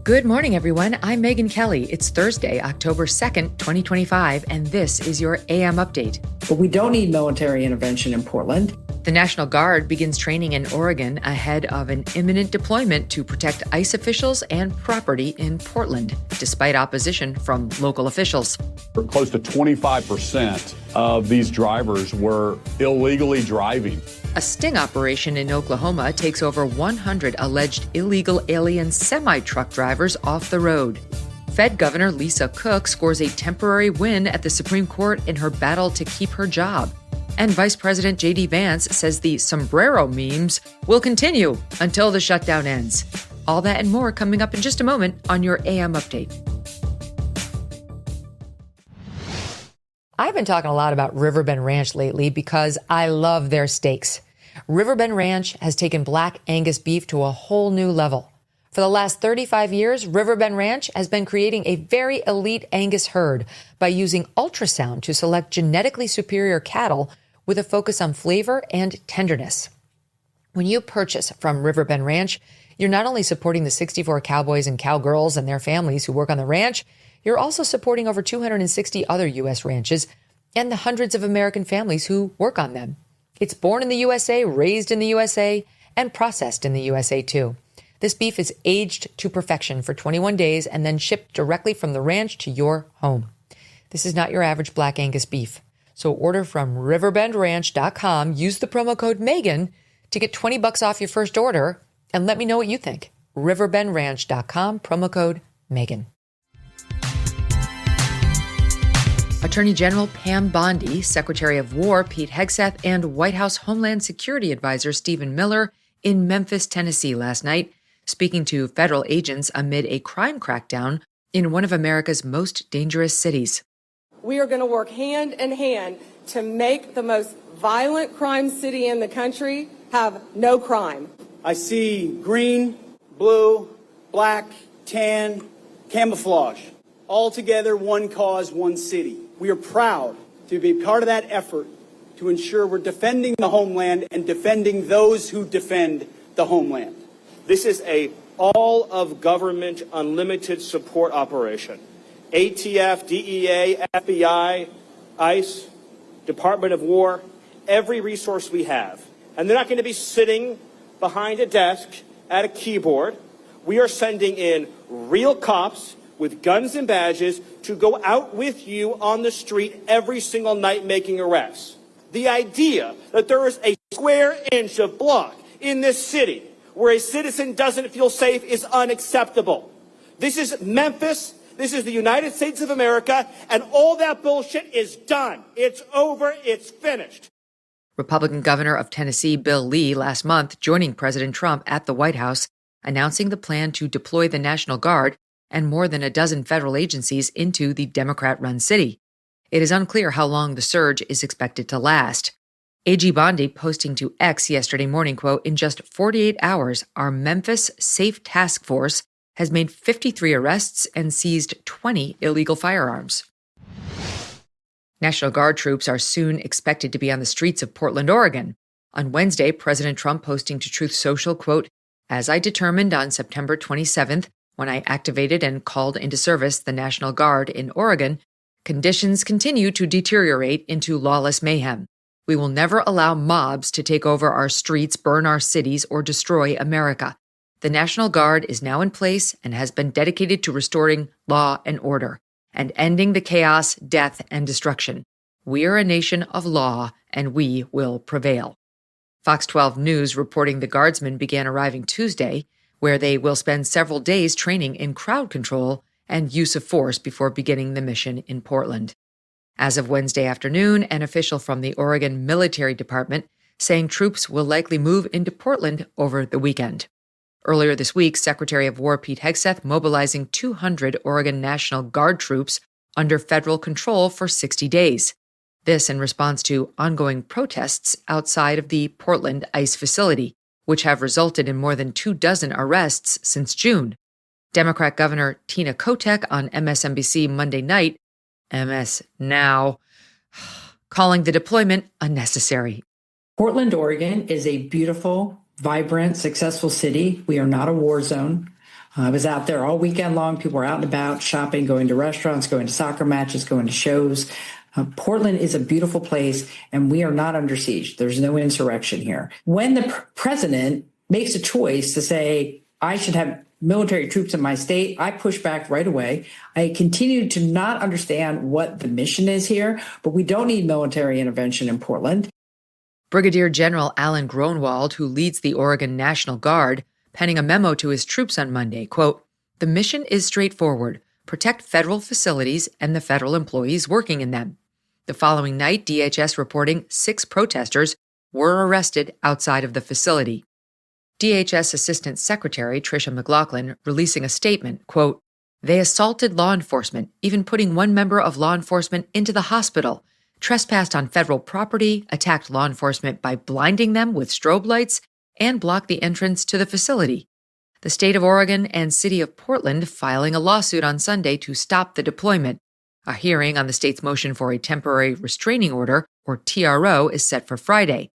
Good morning, everyone. I'm Megyn Kelly. It's Thursday, October 2nd, 2025, and this is your AM update. But we don't need military intervention in Portland. The National Guard begins training in Oregon ahead of an imminent deployment to protect ICE officials and property in Portland, despite opposition from local officials. Close to 25% of these drivers were illegally driving. A sting operation in Oklahoma takes over 100 alleged illegal alien semi-truck drivers off the road. Fed Governor Lisa Cook scores a temporary win at the Supreme Court in her battle to keep her job. And Vice President JD Vance says the sombrero memes will continue until the shutdown ends. All that and more coming up in just a moment on your AM update. I've been talking a lot about Riverbend Ranch lately because I love their steaks. Riverbend Ranch has taken Black Angus beef to a whole new level. For the last 35 years, Riverbend Ranch has been creating a very elite Angus herd by using ultrasound to select genetically superior cattle with a focus on flavor and tenderness. When you purchase from Riverbend Ranch, you're not only supporting the 64 cowboys and cowgirls and their families who work on the ranch, you're also supporting over 260 other U.S. ranches and the hundreds of American families who work on them. It's born in the USA, raised in the USA, and processed in the USA too. This beef is aged to perfection for 21 days and then shipped directly from the ranch to your home. This is not your average Black Angus beef. So order from riverbendranch.com, use the promo code Megyn to get $20 off your first order, and let me know what you think. riverbendranch.com, promo code Megyn. Attorney General Pam Bondi, Secretary of War Pete Hegseth, and White House Homeland Security Advisor Stephen Miller in Memphis, Tennessee last night, speaking to federal agents amid a crime crackdown in one of America's most dangerous cities. We are going to work hand in hand to make the most violent crime city in the country have no crime. I see green, blue, black, tan, camouflage. All together, one cause, one city. We are proud to be part of that effort to ensure we're defending the homeland and defending those who defend the homeland. This is a all-of-government unlimited support operation. ATF, DEA, FBI, ICE, Department of War, every resource we have. And they're not going to be sitting behind a desk at a keyboard. We are sending in real cops with guns and badges to go out with you on the street every single night making arrests. The idea that there is a square inch of block in this city where a citizen doesn't feel safe is unacceptable. This is Memphis. This is the United States of America, and all that bullshit is done. It's over. It's finished. Republican Governor of Tennessee Bill Lee last month joining President Trump at the White House, announcing the plan to deploy the National Guard and more than a dozen federal agencies into the Democrat-run city. It is unclear how long the surge is expected to last. AG Bondi posting to X yesterday morning, quote, "In just 48 hours, our Memphis Safe Task Force has made 53 arrests and seized 20 illegal firearms." National Guard troops are soon expected to be on the streets of Portland, Oregon. On Wednesday, President Trump posting to Truth Social, quote, "As I determined on September 27th, when I activated and called into service the National Guard in Oregon, conditions continue to deteriorate into lawless mayhem. We will never allow mobs to take over our streets, burn our cities, or destroy America. The National Guard is now in place and has been dedicated to restoring law and order and ending the chaos, death, and destruction. We are a nation of law, and we will prevail." Fox 12 News reporting the Guardsmen began arriving Tuesday, where they will spend several days training in crowd control and use of force before beginning the mission in Portland. As of Wednesday afternoon, an official from the Oregon Military Department saying troops will likely move into Portland over the weekend. Earlier this week, Secretary of War Pete Hegseth mobilizing 200 Oregon National Guard troops under federal control for 60 days. This in response to ongoing protests outside of the Portland ICE facility, which have resulted in more than 24 arrests since June. Democrat Governor Tina Kotek on MSNBC Monday night, MS Now, calling the deployment unnecessary. Portland, Oregon is a beautiful, vibrant, successful city. We are not a war zone. I was out there all weekend long. People were out and about, shopping, going to restaurants, going to soccer matches, going to shows. Portland is a beautiful place, and we are not under siege. There's no insurrection here. When the president makes a choice to say, I should have military troops in my state, I push back right away. I continue to not understand what the mission is here, but we don't need military intervention in Portland. Brigadier General Alan Gronwald, who leads the Oregon National Guard, penning a memo to his troops on Monday, quote, "The mission is straightforward. Protect federal facilities and the federal employees working in them." The following night, DHS reporting 6 protesters were arrested outside of the facility. DHS Assistant Secretary Tricia McLaughlin releasing a statement, quote, "They assaulted law enforcement, even putting one member of law enforcement into the hospital, trespassed on federal property, attacked law enforcement by blinding them with strobe lights, and blocked the entrance to the facility." The state of Oregon and city of Portland filing a lawsuit on Sunday to stop the deployment. A hearing on the state's motion for a temporary restraining order, or TRO, is set for Friday.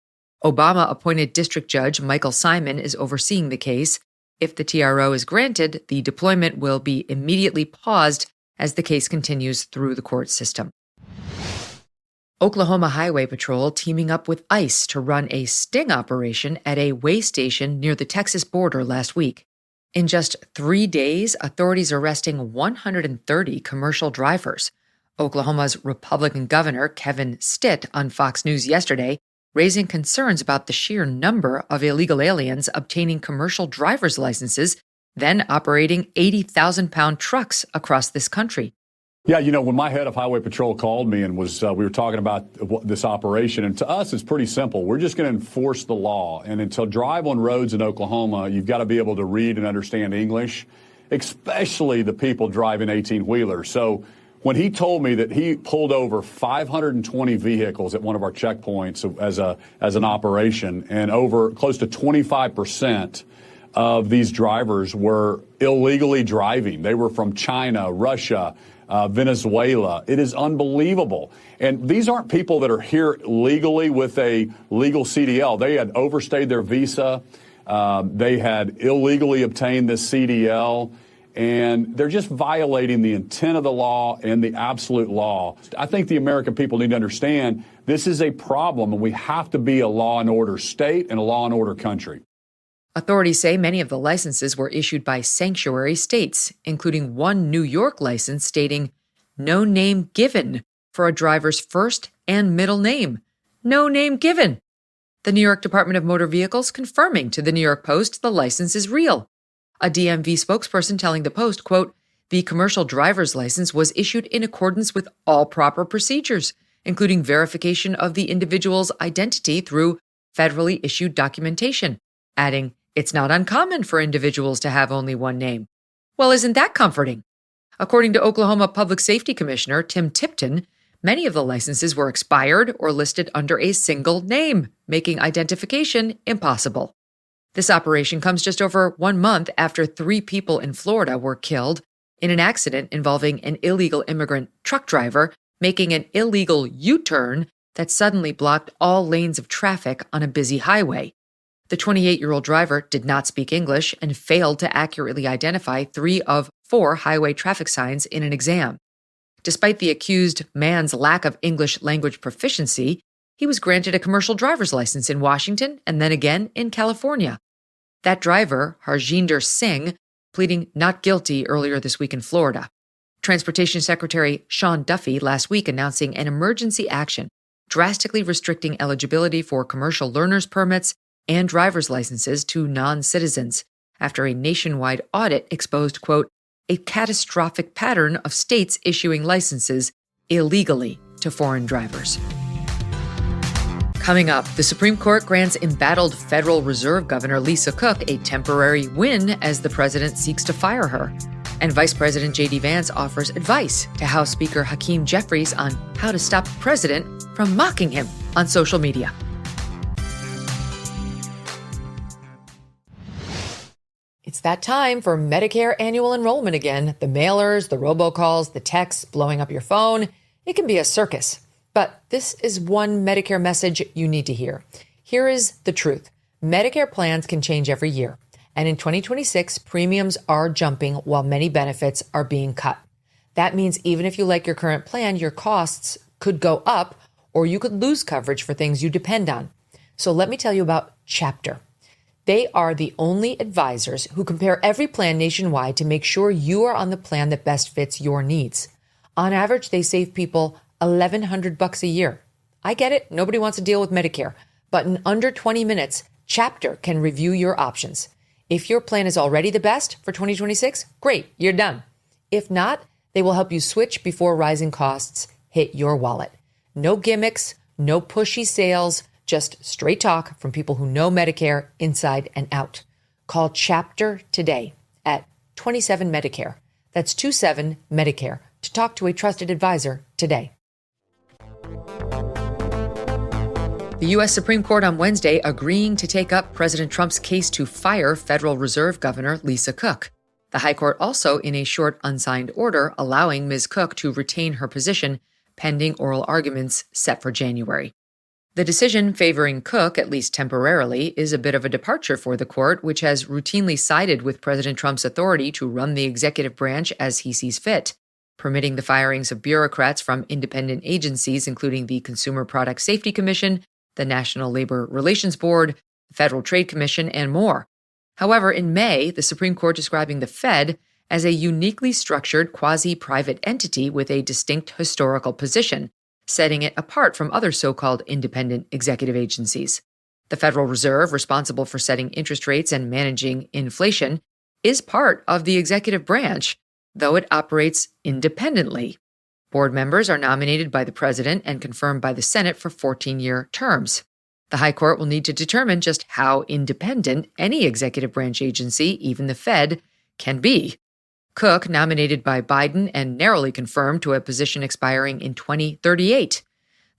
Obama-appointed District Judge Michael Simon is overseeing the case. If the TRO is granted, the deployment will be immediately paused as the case continues through the court system. Oklahoma Highway Patrol teaming up with ICE to run a sting operation at a way station near the Texas border last week. In just 3 days, authorities arresting 130 commercial drivers. Oklahoma's Republican Governor Kevin Stitt on Fox News yesterday raising concerns about the sheer number of illegal aliens obtaining commercial driver's licenses, then operating 80,000-pound trucks across this country. Yeah, when my head of Highway Patrol called me and we were talking about this operation, and to us it's pretty simple. We're just going to enforce the law. And to drive on roads in Oklahoma, you've got to be able to read and understand English, especially the people driving 18-wheelers. So when he told me that he pulled over 520 vehicles at one of our checkpoints as an operation, and over close to 25% of these drivers were illegally driving. They were from China, Russia, Venezuela. It is unbelievable. And these aren't people that are here legally with a legal CDL. They had overstayed their visa. They had illegally obtained this CDL. And they're just violating the intent of the law and the absolute law. I think the American people need to understand this is a problem, and we have to be a law and order state and a law and order country. Authorities say many of the licenses were issued by sanctuary states, including one New York license stating "no name given" for a driver's first and middle name. No name given. The New York Department of Motor Vehicles confirming to the New York Post the license is real. A DMV spokesperson telling the Post, quote, "The commercial driver's license was issued in accordance with all proper procedures, including verification of the individual's identity through federally issued documentation," adding, "It's not uncommon for individuals to have only one name." Well, isn't that comforting? According to Oklahoma Public Safety Commissioner Tim Tipton, many of the licenses were expired or listed under a single name, making identification impossible. This operation comes just over 1 month after 3 people in Florida were killed in an accident involving an illegal immigrant truck driver making an illegal U-turn that suddenly blocked all lanes of traffic on a busy highway. The 28-year-old driver did not speak English and failed to accurately identify 3 of 4 highway traffic signs in an exam. Despite the accused man's lack of English language proficiency, he was granted a commercial driver's license in Washington and then again in California. That driver, Harjinder Singh, pleading not guilty earlier this week in Florida. Transportation Secretary Sean Duffy last week announcing an emergency action, drastically restricting eligibility for commercial learner's permits and driver's licenses to non-citizens after a nationwide audit exposed, quote, "a catastrophic pattern of states issuing licenses illegally to foreign drivers." Coming up, the Supreme Court grants embattled Federal Reserve Governor Lisa Cook a temporary win as the president seeks to fire her. And Vice President JD Vance offers advice to House Speaker Hakeem Jeffries on how to stop the president from mocking him on social media. It's that time for Medicare annual enrollment again. The mailers, the robocalls, the texts blowing up your phone. It can be a circus. But this is one Medicare message you need to hear. Here is the truth. Medicare plans can change every year, And in 2026, premiums are jumping while many benefits are being cut. That means even if you like your current plan, your costs could go up or you could lose coverage for things you depend on. So let me tell you about Chapter. They are the only advisors who compare every plan nationwide to make sure you are on the plan that best fits your needs. On average, they save people $1,100 a year. I get it. Nobody wants to deal with Medicare, but in under 20 minutes, Chapter can review your options. If your plan is already the best for 2026, great, you're done. If not, they will help you switch before rising costs hit your wallet. No gimmicks, no pushy sales, just straight talk from people who know Medicare inside and out. Call Chapter today at 27 Medicare. That's 27 Medicare to talk to a trusted advisor today. The U.S. Supreme Court on Wednesday agreeing to take up President Trump's case to fire Federal Reserve Governor Lisa Cook. The High Court also, in a short unsigned order, allowing Ms. Cook to retain her position pending oral arguments set for January. The decision favoring Cook, at least temporarily, is a bit of a departure for the court, which has routinely sided with President Trump's authority to run the executive branch as he sees fit, permitting the firings of bureaucrats from independent agencies, including the Consumer Product Safety Commission, the National Labor Relations Board, the Federal Trade Commission, and more. However, in May, the Supreme Court describing the Fed as a uniquely structured quasi-private entity with a distinct historical position, setting it apart from other so-called independent executive agencies. The Federal Reserve, responsible for setting interest rates and managing inflation, is part of the executive branch, though it operates independently. Board members are nominated by the president and confirmed by the Senate for 14-year terms. The High Court will need to determine just how independent any executive branch agency, even the Fed, can be. Cook, nominated by Biden and narrowly confirmed to a position expiring in 2038.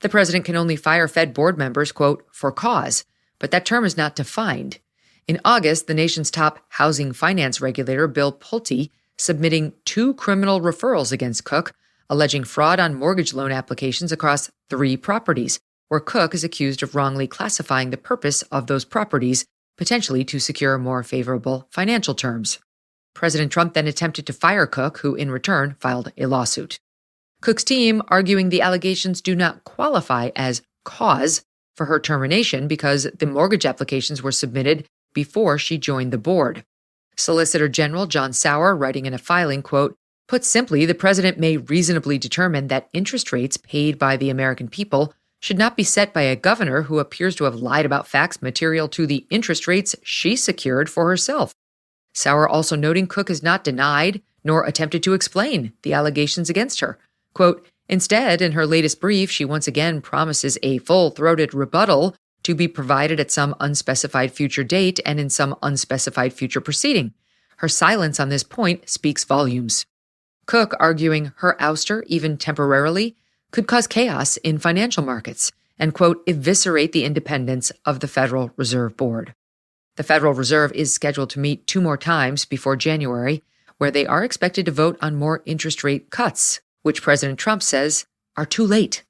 The president can only fire Fed board members, quote, for cause, but that term is not defined. In August, the nation's top housing finance regulator, Bill Pulte, submitting 2 criminal referrals against Cook, alleging fraud on mortgage loan applications across 3 properties, where Cook is accused of wrongly classifying the purpose of those properties, potentially to secure more favorable financial terms. President Trump then attempted to fire Cook, who in return filed a lawsuit. Cook's team arguing the allegations do not qualify as cause for her termination because the mortgage applications were submitted before she joined the board. Solicitor General John Sauer, writing in a filing, quote, put simply, the president may reasonably determine that interest rates paid by the American people should not be set by a governor who appears to have lied about facts material to the interest rates she secured for herself. Sauer also noting Cook has not denied nor attempted to explain the allegations against her. Quote, instead, in her latest brief, she once again promises a full-throated rebuttal to be provided at some unspecified future date and in some unspecified future proceeding. Her silence on this point speaks volumes. Cook arguing her ouster, even temporarily, could cause chaos in financial markets and, quote, eviscerate the independence of the Federal Reserve Board. The Federal Reserve is scheduled to meet 2 more times before January, where they are expected to vote on more interest rate cuts, which President Trump says are too late.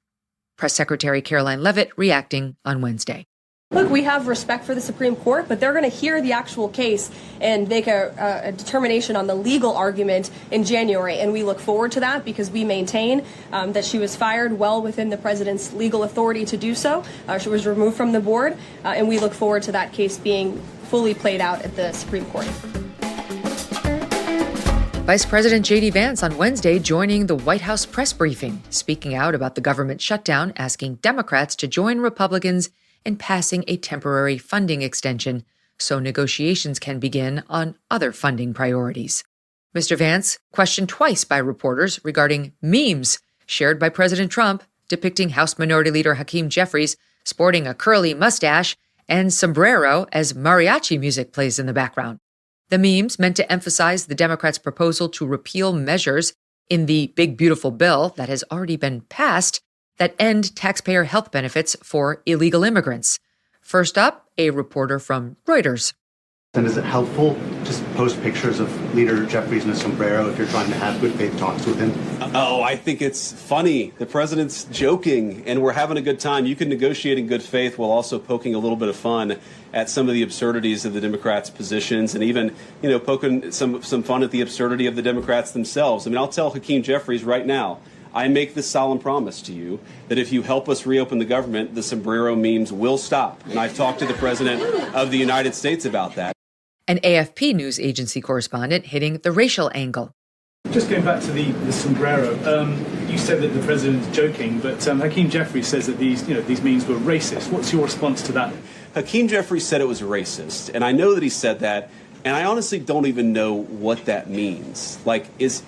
Press Secretary Caroline Leavitt reacting on Wednesday. Look, we have respect for the Supreme Court, but they're going to hear the actual case and make a determination on the legal argument in January. And we look forward to that because we maintain that she was fired well within the president's legal authority to do so. She was removed from the board, and we look forward to that case being fully played out at the Supreme Court. Vice President JD Vance on Wednesday joining the White House press briefing, speaking out about the government shutdown, asking Democrats to join Republicans in passing a temporary funding extension so negotiations can begin on other funding priorities. Mr. Vance questioned twice by reporters regarding memes shared by President Trump depicting House Minority Leader Hakeem Jeffries sporting a curly mustache and sombrero as mariachi music plays in the background. The memes meant to emphasize the Democrats' proposal to repeal measures in the Big Beautiful Bill that has already been passed that end taxpayer health benefits for illegal immigrants. First up, a reporter from Reuters. And is it helpful to just post pictures of Leader Jeffries in a sombrero if you're trying to have good faith talks with him? Oh, I think it's funny. The president's joking, and we're having a good time. You can negotiate in good faith while also poking a little bit of fun at some of the absurdities of the Democrats' positions, and even, poking some fun at the absurdity of the Democrats themselves. I mean, I'll tell Hakeem Jeffries right now, I make this solemn promise to you that if you help us reopen the government, the sombrero memes will stop. And I've talked to the President of the United States about that. An AFP news agency correspondent hitting the racial angle. Just going back to the sombrero, you said that the president's joking, but Hakeem Jeffries says that these memes were racist. What's your response to that? Hakeem Jeffries said it was racist, and I know that he said that, and I honestly don't even know what that means. Like, is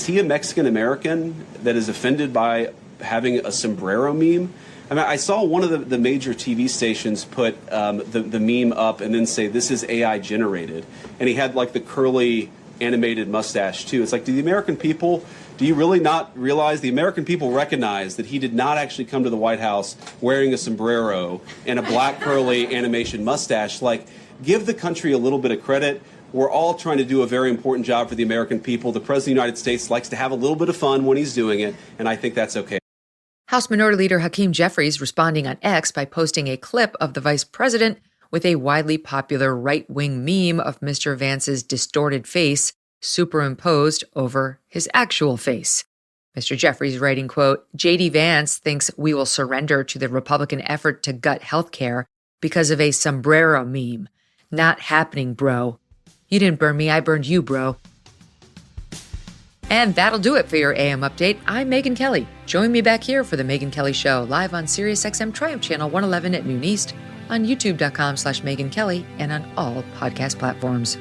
he a Mexican American that is offended by having a sombrero meme? I mean, I saw one of the major TV stations put the meme up and then say, this is AI generated. And he had like the curly animated mustache too. It's like, do you really not realize the American people recognize that he did not actually come to the White House wearing a sombrero and a black curly animation mustache? Like, give the country a little bit of credit. We're all trying to do a very important job for the American people. The President of the United States likes to have a little bit of fun when he's doing it, and I think that's okay. House Minority Leader Hakeem Jeffries responding on X by posting a clip of the vice president with a widely popular right-wing meme of Mr. Vance's distorted face superimposed over his actual face. Mr. Jeffries writing, quote, JD Vance thinks we will surrender to the Republican effort to gut health care because of a sombrero meme. Not happening, bro. You didn't burn me, I burned you, bro. And that'll do it for your AM update. I'm Megyn Kelly. Join me back here for the Megyn Kelly Show, live on SiriusXM Triumph Channel 111 at noon East, on youtube.com/Megyn Kelly, and on all podcast platforms.